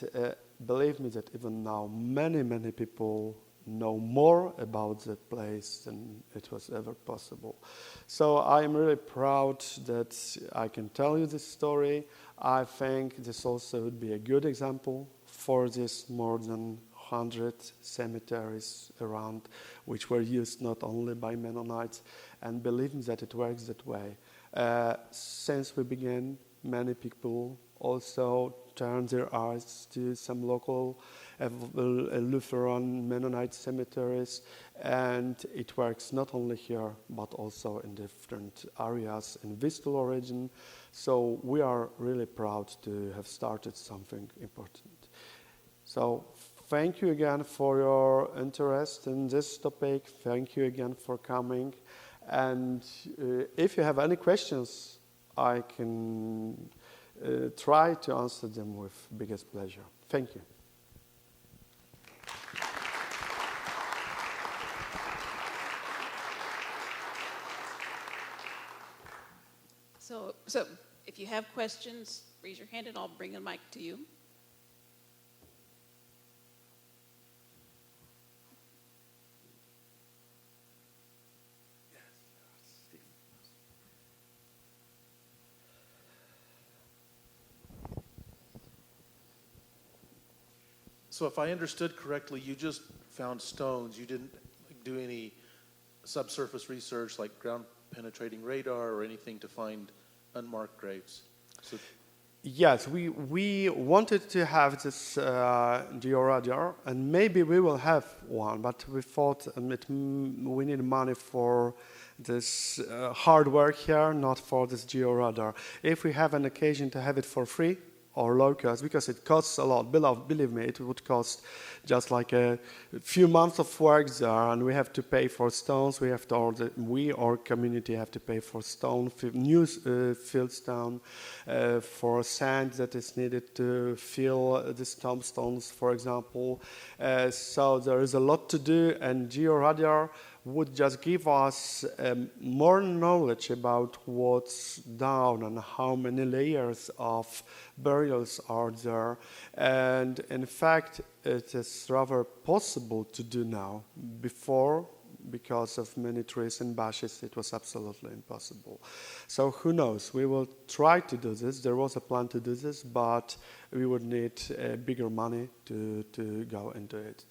C: believe me that even now many people know more about the place than it was ever possible. So I am really proud that I can tell you this story. I think this also would be a good example for this more than 100 cemeteries around, which were used not only by Mennonites, and believe me that it works that way. Since we began, many people also turned their eyes to some local Lutheran Mennonite cemeteries, and it works not only here but also in different areas in Vistula region. So we are really proud to have started something important. So thank you again for your interest in this topic. Thank you again for coming. And if you have any questions, I can try to answer them with biggest pleasure. Thank you.
D: So if you have questions, raise your hand and I'll bring the mic to you.
E: So if I understood correctly, you just found stones. You didn't do any subsurface research like ground penetrating radar or anything to find unmarked graves. So
C: Yes, we wanted to have this georadar, and maybe we will have one, but we thought we need money for this hardware here, not for this georadar. If we have an occasion to have it for free or low cost, because it costs a lot, believe me, it would cost just like a few months of work there, and we have to pay for stones. We have to, our community have to pay for stone, new field stone, for sand that is needed to fill the tombstones, for example. So there is a lot to do, and georadar would just give us more knowledge about what's down and how many layers of burials are there. And in fact, it is rather possible to do now. Before, because of many trees and bushes, it was absolutely impossible. So who knows? We will try to do this. There was a plan to do this, but we would need bigger money to go into it.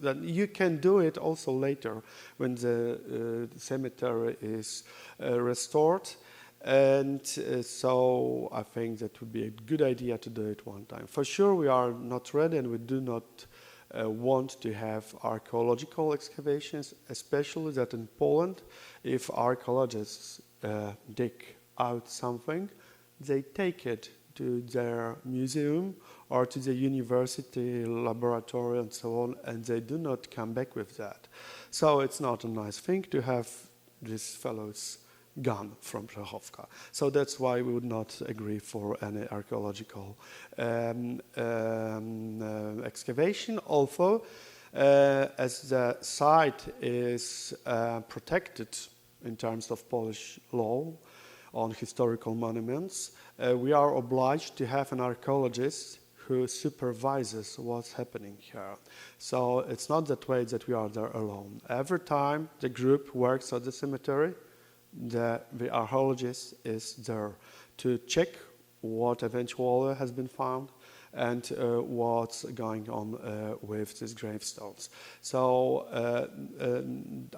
C: Then you can do it also later when the cemetery is restored. And so I think that would be a good idea to do it one time. For sure, we are not ready, and we do not want to have archaeological excavations, especially that in Poland, if archaeologists dig out something, they take it to their museum or to the university laboratory and so on, and they do not come back with that. So it's not a nice thing to have these fellows gone from Przechowko. So that's why we would not agree for any archaeological excavation. Although, as the site is protected in terms of Polish law on historical monuments, we are obliged to have an archaeologist who supervises what's happening here. So it's not that way that we are there alone. Every time the group works at the cemetery, the archaeologist is there to check what eventually has been found and what's going on with these gravestones. So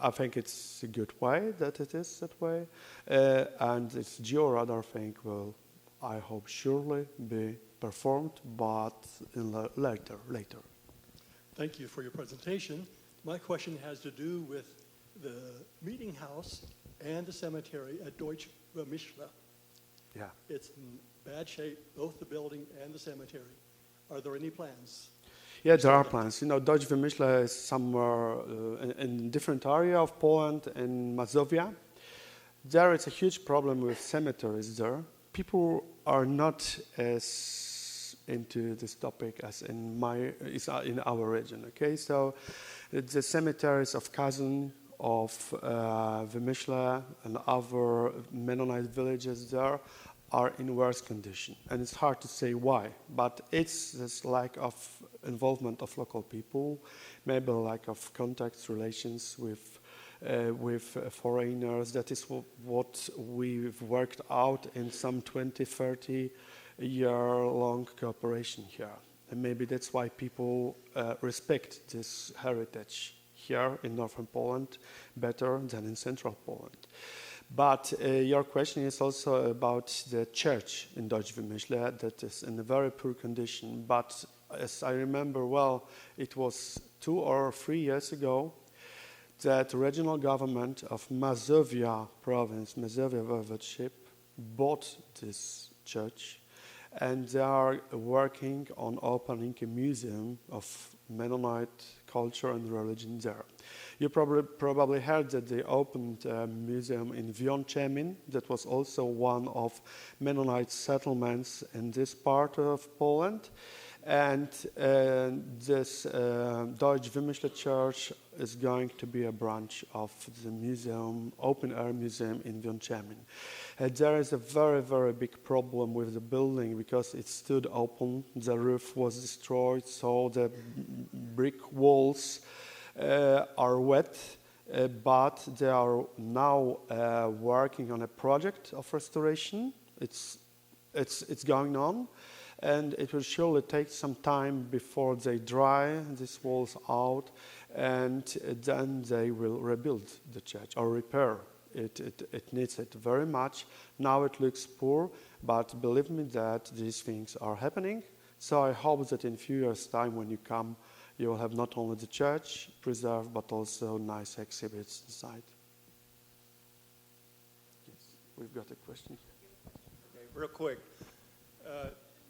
C: I think it's a good way that it is that way, and this georadar thing will, I hope, surely be performed, but in later.
F: Thank you for your presentation. My question has to do with the meeting house and the cemetery at Deutsche Mischle.
C: Yeah.
F: It's in bad shape, both the building and the cemetery. Are there any plans?
C: Yeah, there are plans. You know, Deutsche Mischle is somewhere in a different area of Poland, in Mazovia. There is a huge problem with cemeteries there. People are not as into this topic as in our region. Okay, so the cemeteries of Kazan, of Wymyśle and other Mennonite villages there are in worse condition. And it's hard to say why, but it's this lack of involvement of local people, maybe lack of contacts, relations with foreigners. That is what we've worked out in some 20, 30 year-long cooperation here. And maybe that's why people respect this heritage here in northern Poland better than in central Poland. But your question is also about the church in Deutsche Mischle that is in a very poor condition. But as I remember well, it was 2 or 3 years ago that the regional government of Mazovia province, Mazovia Voivodeship, bought this church, and they are working on opening a museum of Mennonite culture and religion there. You probably heard that they opened a museum in Wionczemin. That was also one of Mennonite settlements in this part of Poland. And this Deutsche Mischle Church is going to be a branch of the museum, open-air museum in Wionczemin. There is a very, very big problem with the building because it stood open, the roof was destroyed, so the brick walls are wet, but they are now working on a project of restoration. It's going on. and it will surely take some time before they dry these walls out, and then they will rebuild the church or repair. It needs it very much. Now it looks poor, but believe me that these things are happening. So I hope that in a few years' time when you come, you will have not only the church preserved, but also nice exhibits inside. Yes, we've got a question.
G: Okay, real quick,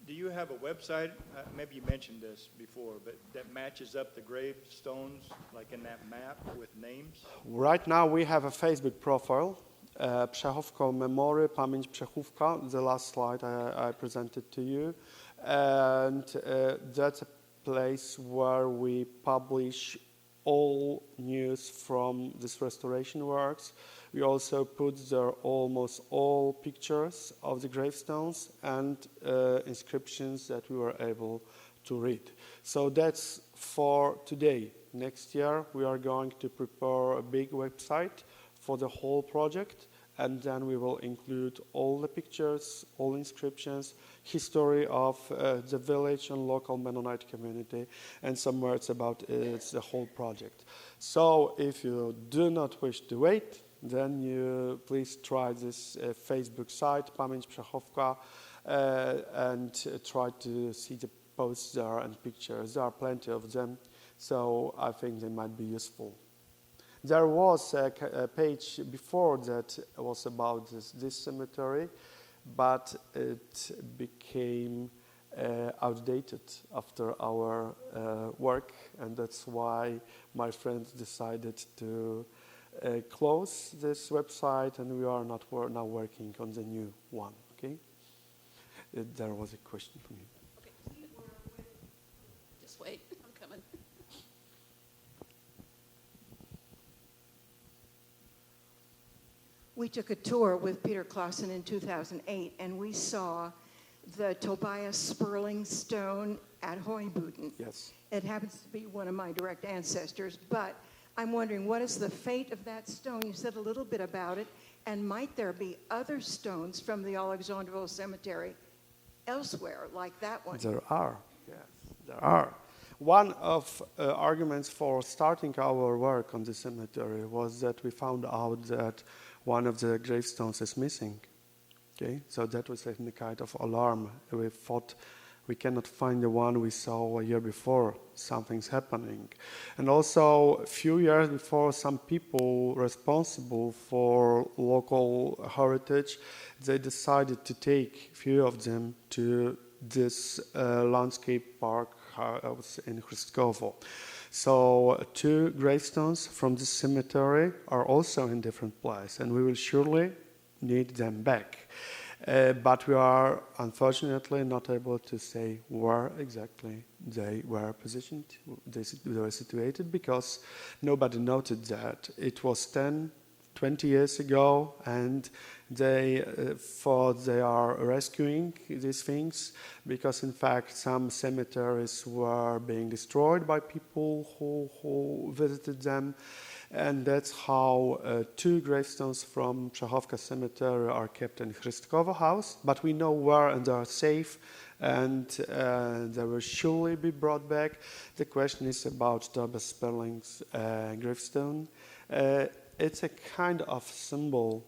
G: do you have a website, maybe you mentioned this before, but that matches up the gravestones, like in that map with names?
C: Right now we have a Facebook profile, Przechowko Memory, Pamięć Przechówka, the last slide I presented to you. And that's a place where we publish all news from this restoration works. We also put there almost all pictures of the gravestones and inscriptions that we were able to read. So that's for today. Next year we are going to prepare a big website for the whole project, and then we will include all the pictures, all inscriptions, history of the village and local Mennonite community, and some words about the whole project. So if you do not wish to wait, then you please try this Facebook site, Pamięć Przechowka, and try to see the posts there and pictures. There are plenty of them, so I think they might be useful. There was a page before that was about this cemetery, but it became outdated after our work, and that's why my friends decided to close this website, and we are not now working on the new one. Okay? There was a question from you.
D: Okay. Just wait, I'm coming.
H: We took a tour with Peter Clausen in 2008, and we saw the Tobias Sperling stone at Hooibuten.
C: Yes.
H: It happens to be one of my direct ancestors, but I'm wondering, what is the fate of that stone? You said a little bit about it, and might there be other stones from the Alexandreville Cemetery elsewhere, like that one?
C: There are, yes, there are. One of arguments for starting our work on the cemetery was that we found out that one of the gravestones is missing. Okay, so that was a kind of alarm. We thought we cannot find the one we saw a year before. Something's happening. And also, a few years before, some people responsible for local heritage, they decided to take a few of them to this landscape park house in Przechowko. So 2 gravestones from this cemetery are also in different places, and we will surely need them back. But we are unfortunately not able to say where exactly they were positioned, they were situated, because nobody noted that. It was 10, 20 years ago, and they thought they are rescuing these things, because in fact some cemeteries were being destroyed by people who visited them. And that's how 2 gravestones from Przechowka Cemetery are kept in Chrystkowo house, but we know where, and they are safe, and they will surely be brought back. The question is about Tobias Sperling's gravestone. It's a kind of symbol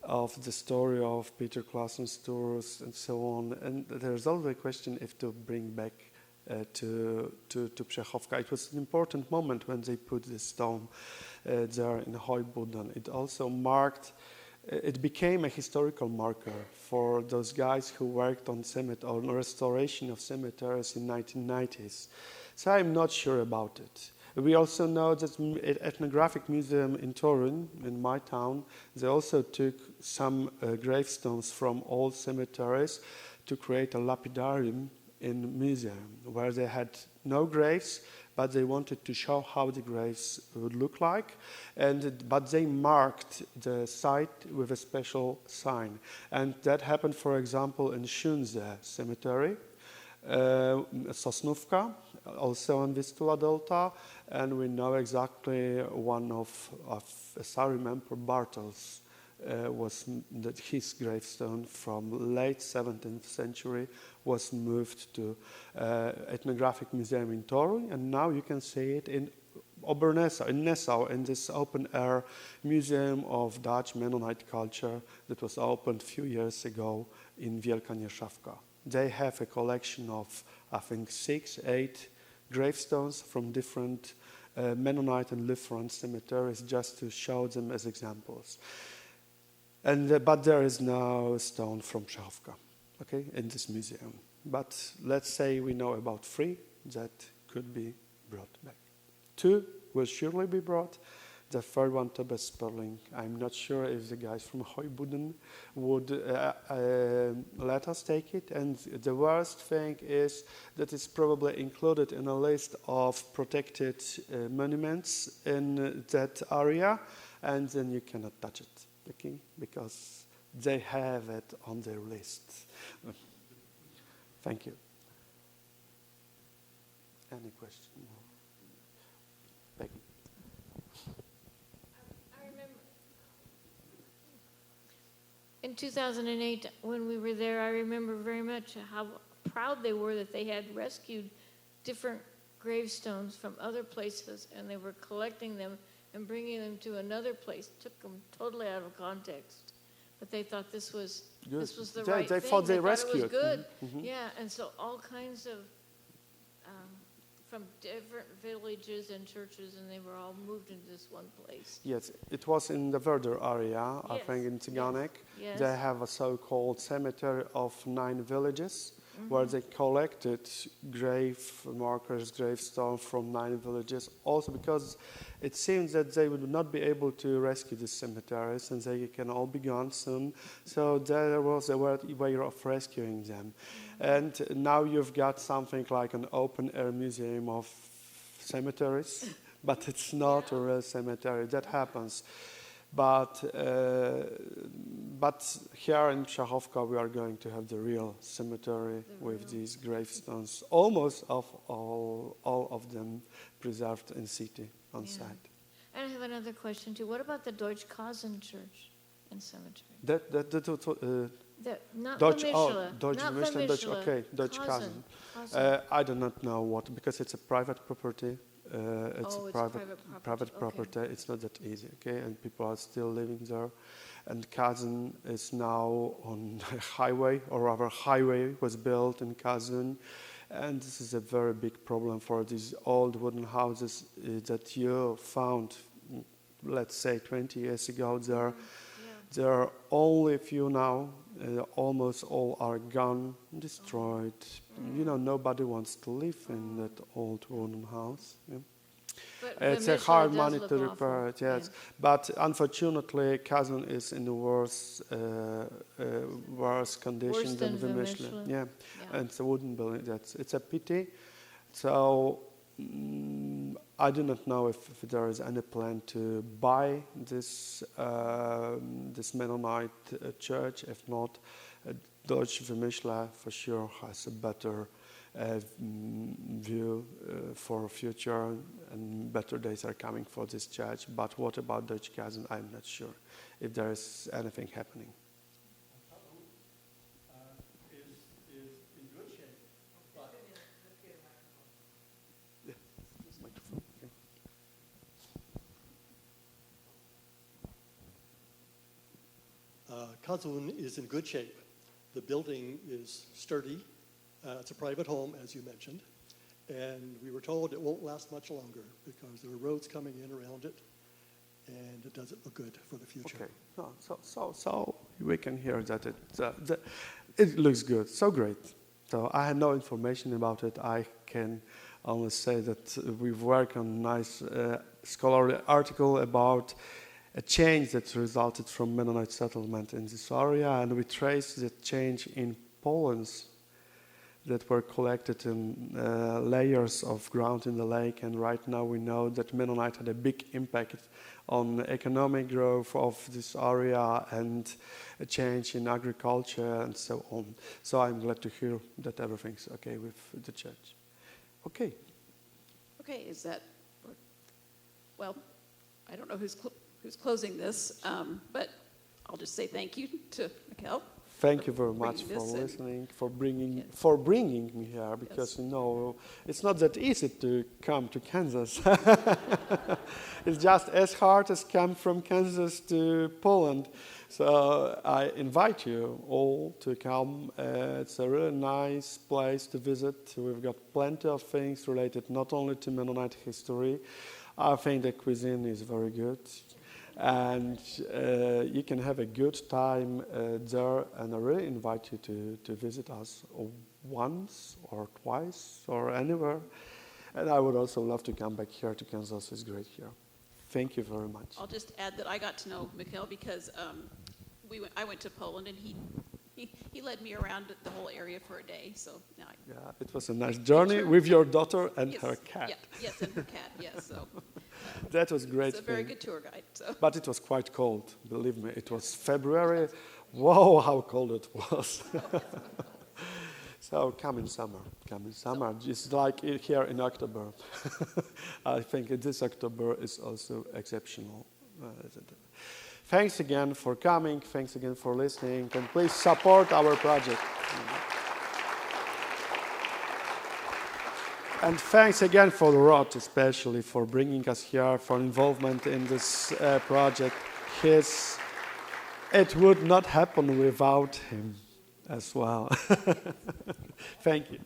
C: of the story of Peter Clausen's tours and so on, and there's always a question if to bring back to Przechowka. It was an important moment when they put this stone there in Hooibuten. It also marked, it became a historical marker for those guys who worked on restoration of cemeteries in 1990s. So I'm not sure about it. We also know that at Ethnographic Museum in Torun, in my town, they also took some gravestones from old cemeteries to create a lapidarium in the museum, where they had no graves, but they wanted to show how the graves would look like, but they marked the site with a special sign. And that happened, for example, in Szunze Cemetery, Sosnówka, also in Vistula Delta, and we know exactly one of as I remember, Bartels that his gravestone from late 17th century was moved to Ethnographic Museum in Toruń, and now you can see it in Nassau, in this open-air museum of Dutch Mennonite culture that was opened a few years ago in Wielka Nieszawka. They have a collection of, I think, 6, 8 gravestones from different Mennonite and Lutheran cemeteries, just to show them as examples. But there is no stone from Przechowko, okay, in this museum. But let's say we know about 3 that could be brought back. 2 will surely be brought. The third one, Tobias Sperling. I'm not sure if the guys from Heuboden would let us take it. And the worst thing is that it's probably included in a list of protected monuments in that area, and then you cannot touch it, okay? Because they have it on their list. Thank you. Any question? Becky.
I: I remember in 2008 when we were there, I remember very much how proud they were that they had rescued different gravestones from other places, and they were collecting them and bringing them to another place. Took them totally out of context, but they thought this was
C: Good.
I: the
C: They-
I: right
C: they
I: thing.
C: thought they
I: It was
C: rescued.
I: good.
C: Mhm.
I: Yeah, and so all kinds of from different villages and churches, and they were all moved into this one place.
C: Yes, it was in the Werder area, I
I: Yes,
C: think in Tsiganek.
I: yes.
C: They have a so-called cemetery of 9 villages where they collected grave markers, gravestone from 9 villages. Also because it seems that they would not be able to rescue these cemeteries and they can all be gone soon. So there was a way of rescuing them. And now you've got something like an open-air museum of cemeteries, but it's not a real cemetery. That happens. But here in Przechowko, we are going to have the real cemetery with these gravestones, almost of all of them preserved in situ on
I: Yeah.
C: site.
I: And I have another question too. What about the Deutsch Kasen Church and Cemetery? Not
C: Deutsch,
I: Vermischle.
C: Deutsch
I: Not
C: Vermischle, Deutsch,
I: Vermischle.
C: okay, Deutsch
I: Kasen.
C: Kasen. I do not know what, because it's a private property. It's
I: Oh,
C: a
I: it's
C: private
I: private
C: property. It's not that easy, okay? And people are still living there. And Kazan is now on a highway, or rather highway was built in Kazan. And this is a very big problem for these old wooden houses that you found, let's say 20 years ago there. There are only a few now. Almost all are gone, destroyed. You know, nobody wants to live in that old wooden house. Yeah.
I: But
C: It's a
I: Vermischle
C: hard
I: does
C: money
I: look
C: to
I: awful.
C: repair it, yes.
I: Yeah.
C: But unfortunately, Kazan is in the worse condition
I: Worse
C: than
I: than
C: Vermischle.
I: Vermischle?
C: Yeah,
I: Yeah.
C: and it's a wooden building. It's a pity. So I do not know if there is any plan to buy this this Mennonite church. If not, Deutsche Vermischle for sure has a better view for future, and better days are coming for this church. But what about Deutsche Kasen? I'm not sure if there is anything happening.
F: Is in good shape, but
C: Microphone, okay.
F: Kazun is in good shape. The building is sturdy. It's a private home, as you mentioned. And we were told it won't last much longer because there are roads coming in around it, and it doesn't look good for the future.
C: Okay. No, so we can hear that it looks good. So great. So I had no information about it. I can only say that we've worked on a nice scholarly article about a change that resulted from Mennonite settlement in this area, and we traced the change in pollens that were collected in layers of ground in the lake, and right now we know that Mennonite had a big impact on economic growth of this area and a change in agriculture and so on. So I'm glad to hear that everything's okay with the church. Okay.
D: Okay, is that, well, I don't know who's closing this, but I'll just say thank you to Michal.
C: Thank you very much
D: bringing
C: for
D: this and-
C: listening, for bringing
D: Yes.
C: me here, because
D: Yes.
C: it's not that easy to come to Kansas. It's just as hard as come from Kansas to Poland. So I invite you all to come. It's a really nice place to visit. We've got plenty of things related not only to Mennonite history. I think the cuisine is very good. And you can have a good time there, and I really invite you to visit us once or twice or anywhere. And I would also love to come back here to Kansas. It's great here. Thank you very much.
D: I'll just add that I got to know Michal because I went to Poland and he led me around the whole area for a day. So now
C: Yeah, it was a nice journey
D: Sure.
C: with your daughter and
D: yes,
C: her cat.
D: Yeah, yes, and her cat. Yes, so
C: That was great.
D: it's a very
C: thing.
D: good tour guide. So
C: But it was quite cold, believe me. It was February. Whoa, how cold it was. So come in summer. Just like here in October. I think this October is also exceptional. Thanks again for coming. Thanks again for listening. And please support our project. And thanks again for Rod, especially for bringing us here, for involvement in this project. It would not happen without him as well. Thank you.